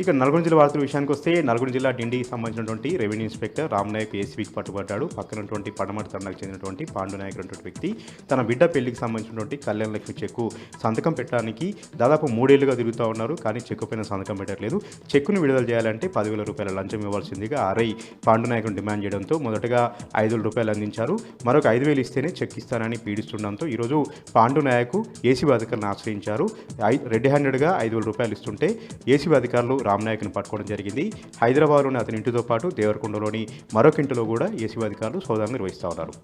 ఇక నల్గొండ జిల్లా వార్తల విషయానికొస్తే నల్గొండ జిల్లా డిండికి సంబంధించినటువంటి రెవెన్యూ ఇన్స్పెక్టర్ రామ్నాయక్ ఏసీబీకి పట్టుబడ్డాడు. పక్కనటువంటి పడమటి తండాకు చెందినటువంటి పాండునాయక్ అనేటువంటి వ్యక్తి తన బిడ్డ పెళ్లికి సంబంధించినటువంటి కళ్యాణ లక్ష్మి చెక్కు సంతకం పెట్టడానికి దాదాపు 3 ఏళ్లుగా తిరుగుతూ ఉన్నారు. కానీ చెక్కు పైన సంతకం పెట్టట్లేదు. చెక్కును విడుదల చేయాలంటే 10,000 రూపాయల లంచం ఇవ్వాల్సిందిగా ఆర్ఐ పాండునాయకును డిమాండ్ చేయడంతో మొదటగా 5,000 రూపాయలు అందించారు. మరొక 5,000 ఇస్తేనే చెక్ ఇస్తానని పీడిస్తుండడంతో ఈరోజు పాండునాయక్ ఏసీబీ అధికారులను ఆశ్రయించారు. రెడ్ హ్యాండెడ్గా 5,000 రూపాయలు ఇస్తుంటే ఏసీబీ అధికారులు రామ్నాయక్ను పట్టుకోవడం జరిగింది. హైదరాబాద్లోని అతని ఇంటితో పాటు దేవరకొండలోని మరొక ఇంటిలో కూడా ఏసీబీ అధికారులు సోదాలు నిర్వహిస్తూ ఉన్నారు.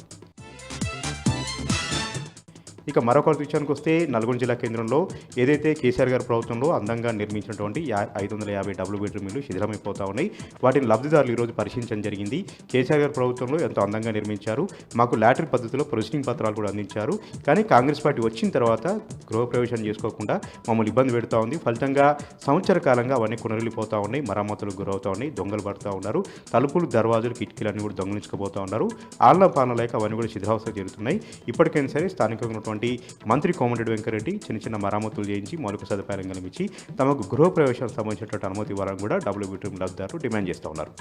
ఇక మరొక విషయానికి వస్తే నల్గొండ జిల్లా కేంద్రంలో ఏదైతే కేసీఆర్ గారి ప్రభుత్వంలో అందంగా నిర్మించినటువంటి 550 డబుల్ బెడ్రూమ్ ఇల్లు శిథిలమైపోతా ఉన్నాయి. వాటిని లబ్ధిదారులు ఈరోజు పరిశీలించడం జరిగింది. కేసీఆర్ గారి ప్రభుత్వంలో ఎంతో అందంగా నిర్మించారు. మాకు లాటరీ పద్ధతిలో ప్రొసీడింగ్ పత్రాలు కూడా అందించారు. కానీ కాంగ్రెస్ పార్టీ వచ్చిన తర్వాత గృహప్రవేశం చేసుకోకుండా మమ్మల్ని ఇబ్బంది పెడుతూ ఉంది. ఫలితంగా సంవత్సర కాలంగా అవన్నీ కొనరిల్లిపోతూ ఉన్నాయి. మరమ్మతులకు గురవుతూ ఉన్నాయి. దొంగలు పడుతూ ఉన్నారు. తలుపులు దర్వాజులు కిటికీలన్నీ కూడా దొంగలించుకుపోతూ ఉన్నారు. ఆలన పాలన లేక అవన్నీ కూడా శిథిలావస్థ జరుగుతున్నాయి. ఇప్పటికైనా సరే స్థానికంగా మంత్రి కోమటిరెడ్డి వెంకరెడ్డి చిన్న మరమ్మతులు చేయించి మౌలిక సదుపాయాలను కల్పించి తమకు గృహప్రవేశానికి సంబంధించినటువంటి అనుమతి ఇవ్వాలని కూడా డబుల్ బెడ్రూమ్ లబ్ధిదారులు డిమాండ్ చేస్తూ ఉన్నారు.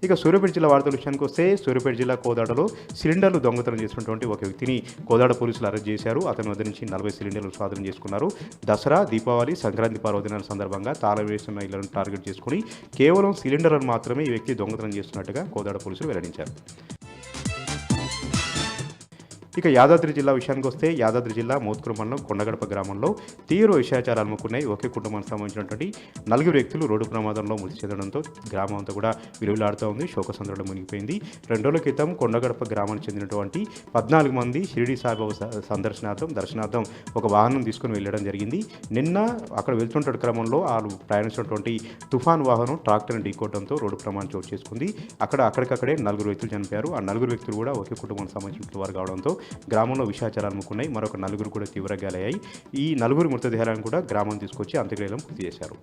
ఇక సూర్యాపేట జిల్లా వార్తల విషయానికి వస్తే సూర్యాపేట జిల్లా కోదాడలో సిలిండర్లు దొంగతనం చేసినటువంటి ఒక వ్యక్తిని కోదాడ పోలీసులు అరెస్ట్ చేశారు. అతని వద్ద నుంచి 40 సిలిండర్లు స్వాధీనం చేసుకున్నారు. దసరా, దీపావళి, సంక్రాంతి పర్వదినాల సందర్భంగా తాళం వేస్తున్న ఇళ్లను టార్గెట్ చేసుకుని కేవలం సిలిండర్లను మాత్రమే ఈ వ్యక్తి దొంగతనం చేస్తున్నట్టుగా కోదాడ పోలీసులు వెల్లడించారు. ఇక యాదాద్రి జిల్లా విషయానికి వస్తే యాదాద్రి జిల్లా మోత్కూరు మండలం కొండగడప గ్రామంలో తీవ్ర విషయాచారాలు అమ్ముకున్నాయి. ఒకే కుటుంబానికి సంబంధించినటువంటి 4 వ్యక్తులు రోడ్డు ప్రమాదంలో మృతి చెందడంతో గ్రామం అంతా కూడా విలువలాడుతూ ఉంది. శోకసంద్రంలో మునిగిపోయింది. 2 రోజుల క్రితం కొండగడప గ్రామానికి చెందినటువంటి 14 మంది షిరిడి సాయిబాబా దర్శనార్థం ఒక వాహనం తీసుకుని వెళ్ళడం జరిగింది. నిన్న అక్కడ వెళ్తుంటే క్రమంలో వాళ్ళు ప్రయాణించినటువంటి తుఫాన్ వాహనం ట్రాక్టర్ని ఢీకొట్టడంతో రోడ్డు ప్రమాదం చోటు చేసుకుంది. అక్కడికక్కడే 4 వ్యక్తులు చనిపోయారు. ఆ 4 వ్యక్తులు కూడా ఒకే కుటుంబానికి సంబంధించిన వారు కావడంతో గ్రామంలో విషాచారాలు అమ్ముకున్నాయి. మరొక 4 కూడా తీవ్రంగా గాలయ్యాయి. ఈ 4 మృతదేహాలను కూడా గ్రామం తీసుకొచ్చి అంత్యక్రియలను పూర్తి చేశారు.